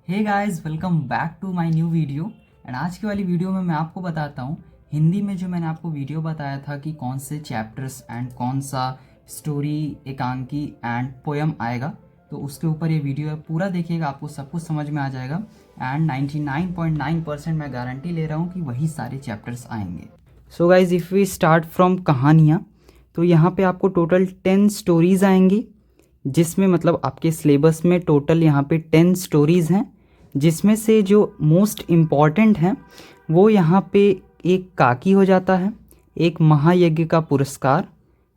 Hey guys, welcome back to my new video. And आज की वाली वीडियो में मैं आपको बताता हूँ हिंदी में जो मैंने आपको वीडियो बताया था कि कौन से चैप्टर्स एंड कौन सा स्टोरी, एकांकी एंड पोयम आएगा। तो उसके ऊपर ये वीडियो है, पूरा देखिएगा, आपको सब कुछ समझ में आ जाएगा। एंड 99.9% मैं गारंटी ले रहा हूँ कि वही सारे चैप्टर्स आएंगे। So guys, if we start from कहानियाँ, तो यहाँ पे आपको टोटल 10 स्टोरीज़ आएंगी, जिसमें मतलब आपके सिलेबस में टोटल यहाँ पे 10 स्टोरीज़ हैं, जिसमें से जो मोस्ट इम्पॉर्टेंट हैं वो यहाँ पे एक काकी हो जाता है, एक महायज्ञ का पुरस्कार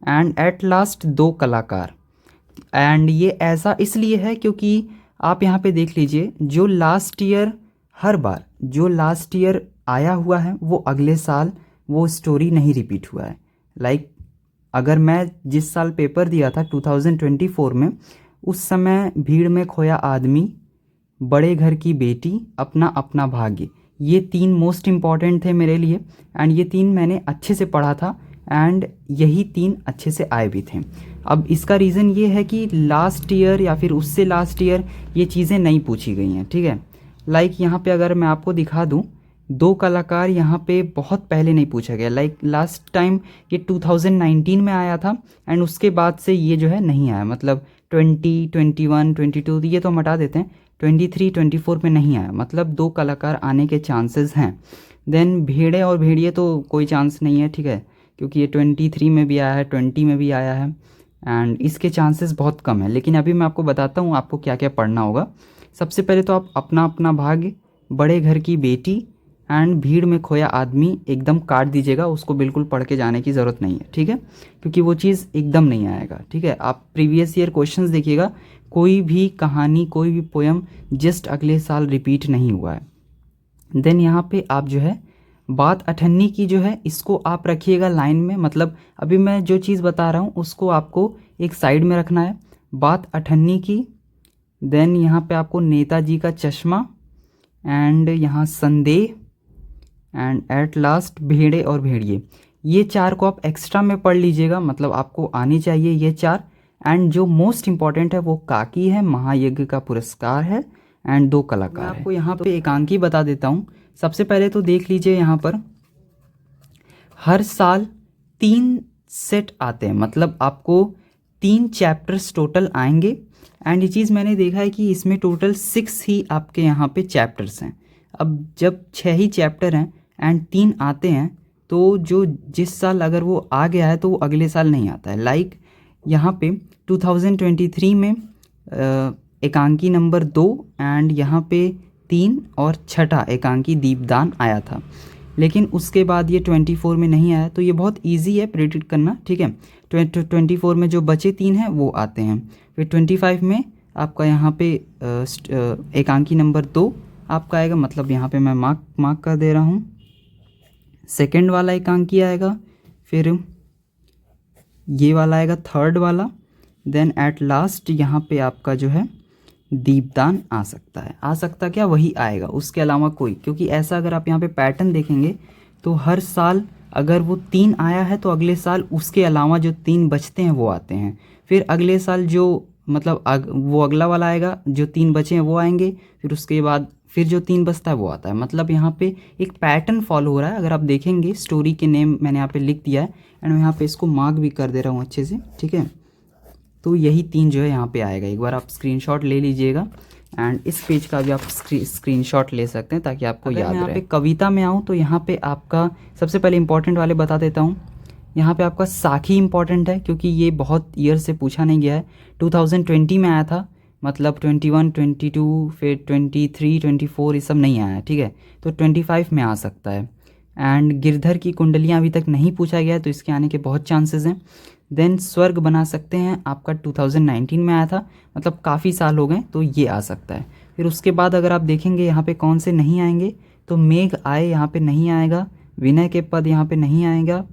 एंड एट लास्ट 2 कलाकार। एंड ये ऐसा इसलिए है क्योंकि आप यहाँ पे देख लीजिए, जो लास्ट ईयर हर बार जो लास्ट ईयर आया हुआ है वो अगले साल वो स्टोरी नहीं रिपीट हुआ है। लाइक अगर मैं जिस साल पेपर दिया था 2024 में, उस समय भीड़ में खोया आदमी, बड़े घर की बेटी, अपना अपना भाग्य, ये 3 मोस्ट इम्पॉर्टेंट थे मेरे लिए। एंड ये 3 मैंने अच्छे से पढ़ा था एंड यही 3 अच्छे से आए भी थे। अब इसका रीज़न ये है कि लास्ट ईयर या फिर उससे लास्ट ईयर ये चीज़ें नहीं पूछी गई हैं, ठीक है। लाइक यहाँ पे अगर मैं आपको दिखा दूँ, 2 कलाकार यहाँ पे बहुत पहले नहीं पूछा गया। लाइक लास्ट टाइम ये 2019 में आया था एंड उसके बाद से ये जो है नहीं आया। मतलब 20, 21, 22 ये तो हम हटा देते हैं, 23, 24 में नहीं आया। मतलब 2 कलाकार आने के चांसेस हैं। देन भेड़े और भेड़िए तो कोई चांस नहीं है, ठीक है, क्योंकि ये 23 में भी आया है, 20 में भी आया है एंड इसके चांसेस बहुत कम है। लेकिन अभी मैं आपको बताता हूँ आपको क्या क्या पढ़ना होगा। सबसे पहले तो आप अपना अपना भाग्य, बड़े घर की बेटी एंड भीड़ में खोया आदमी एकदम काट दीजिएगा, उसको बिल्कुल पढ़ के जाने की ज़रूरत नहीं है, ठीक है, क्योंकि वो चीज़ एकदम नहीं आएगा, ठीक है। आप प्रीवियस ईयर क्वेश्चंस देखिएगा, कोई भी कहानी, कोई भी पोयम जस्ट अगले साल रिपीट नहीं हुआ है। देन यहाँ पे आप जो है बात अठन्नी की जो है, इसको आप रखिएगा लाइन में। मतलब अभी मैं जो चीज़ बता रहा हूँ उसको आपको एक साइड में रखना है, बात अठन्नी की। देन यहाँ पे आपको नेताजी का चश्मा एंड यहाँ संदेह एंड एट लास्ट भेड़े और भेड़िए। ये 4 को आप एक्स्ट्रा में पढ़ लीजिएगा, मतलब आपको आनी चाहिए ये 4। एंड जो मोस्ट इम्पॉर्टेंट है वो काकी है, महायज्ञ का पुरस्कार है एंड 2 कलाकार है। मैं आपको यहाँ पे एकांकी बता देता हूँ। सबसे पहले तो देख लीजिए, यहाँ पर हर साल 3 सेट आते हैं, मतलब आपको 3 चैप्टर्स टोटल आएंगे। एंड ये चीज़ मैंने देखा है कि इसमें टोटल 6 ही आपके यहाँ पे चैप्टर्स हैं। अब जब 6 ही चैप्टर हैं एंड 3 आते हैं, तो जो जिस साल अगर वो आ गया है तो वो अगले साल नहीं आता है। लाइक यहाँ पे 2023 में एकांकी नंबर 2 एंड यहाँ पे 3 और छठा एकांकी दीपदान आया था। लेकिन उसके बाद ये 24 में नहीं आया, तो ये बहुत इजी है प्रेडिक्ट करना, ठीक है। 24 में जो बचे 3 हैं वो आते हैं। फिर 25 में आपका यहाँ पे एकांकी नंबर 2 आपका आएगा, मतलब यहाँ पे मैं मार्क कर दे रहा हूँ। सेकंड वाला एकांकी आएगा, फिर ये वाला आएगा थर्ड वाला। देन एट लास्ट यहाँ पे आपका जो है दीपदान आ सकता है। आ सकता क्या, वही आएगा, उसके अलावा कोई। क्योंकि ऐसा अगर आप यहाँ पे पैटर्न देखेंगे तो हर साल अगर वो 3 आया है तो अगले साल उसके अलावा जो 3 बचते हैं वो आते हैं। फिर अगले साल जो मतलब वो अगला वाला आएगा, जो 3 बचे हैं वो आएंगे। फिर उसके बाद फिर जो 3 बचता है वो आता है। मतलब यहाँ पे एक पैटर्न फॉलो हो रहा है। अगर आप देखेंगे, स्टोरी के नेम मैंने यहाँ पे लिख दिया है एंड मैं यहाँ पे इसको मार्क भी कर दे रहा हूँ अच्छे से, ठीक है। तो यही 3 जो है यहाँ पे आएगा। एक बार आप स्क्रीनशॉट ले लीजिएगा एंड इस पेज का भी आप स्क्रीनशॉट ले सकते हैं ताकि आपको याद रहे। यहाँ पे कविता में आऊँ तो यहाँ पे आपका सबसे पहले इंपॉर्टेंट वाले बता देता हूँ। यहाँ पे आपका साखी इंपॉर्टेंट है, क्योंकि ये बहुत ईयर से पूछा नहीं गया है। 2020 में आया था, मतलब 21, 22, फिर 23, 24 ये सब नहीं आया, ठीक है। तो 25 में आ सकता है। एंड गिरधर की कुंडलियाँ अभी तक नहीं पूछा गया है, तो इसके आने के बहुत चांसेस हैं। देन स्वर्ग बना सकते हैं, आपका 2019 में आया था, मतलब काफ़ी साल हो गए, तो ये आ सकता है। फिर उसके बाद अगर आप देखेंगे यहाँ पे कौन से नहीं आएंगे, तो मेघ आए यहाँ पे नहीं आएगा, विनय के पद यहाँ पे नहीं आएगा,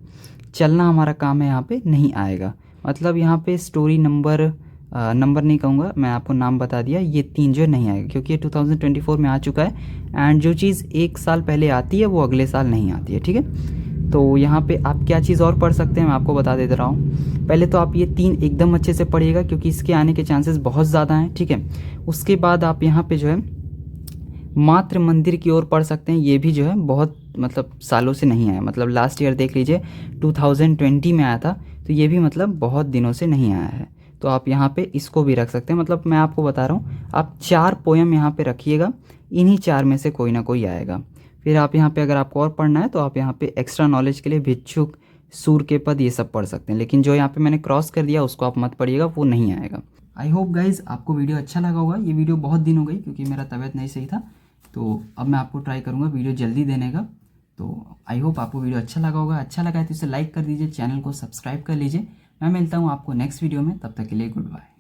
चलना हमारा काम है यहाँ पे नहीं आएगा। मतलब यहाँ पे स्टोरी नंबर नहीं कहूँगा मैं, आपको नाम बता दिया, ये 3 जो नहीं आएगा, क्योंकि ये 2024 में आ चुका है। एंड जो चीज़ 1 साल पहले आती है वो अगले साल नहीं आती है, ठीक है। तो यहाँ पे आप क्या चीज़ और पढ़ सकते हैं मैं आपको बता देता रहा हूँ। पहले तो आप ये 3 एकदम अच्छे से पढ़िएगा, क्योंकि इसके आने के चांसेस बहुत ज़्यादा हैं, ठीक है। उसके बाद आप यहाँ पे जो है मात्र मंदिर की ओर पढ़ सकते हैं। ये भी जो है बहुत मतलब सालों से नहीं आया, मतलब लास्ट ईयर देख लीजिए 2020 में आया था, तो ये भी मतलब बहुत दिनों से नहीं आया है। तो आप यहाँ पे इसको भी रख सकते हैं। मतलब मैं आपको बता रहा हूँ, आप 4 पोयम यहाँ पे रखिएगा, इन्हीं 4 में से कोई ना कोई आएगा। फिर आप यहाँ पे अगर आपको और पढ़ना है तो आप यहाँ पे एक्स्ट्रा नॉलेज के लिए भिक्षुक, सूर के पद, ये सब पढ़ सकते हैं। लेकिन जो यहाँ पे मैंने क्रॉस कर दिया उसको आप मत पढ़िएगा, वो नहीं आएगा। आई होप गाइज़ आपको वीडियो अच्छा लगा होगा। ये वीडियो बहुत दिन हो गई क्योंकि मेरा तबीयत नहीं सही था, तो अब मैं आपको ट्राई करूँगा वीडियो जल्दी देने का। तो आई होप आपको वीडियो अच्छा लगा होगा। अच्छा लगा है तो इसे लाइक कर दीजिए, चैनल को सब्सक्राइब कर लीजिए। मैं मिलता हूँ आपको नेक्स्ट वीडियो में, तब तक के लिए गुड बाय।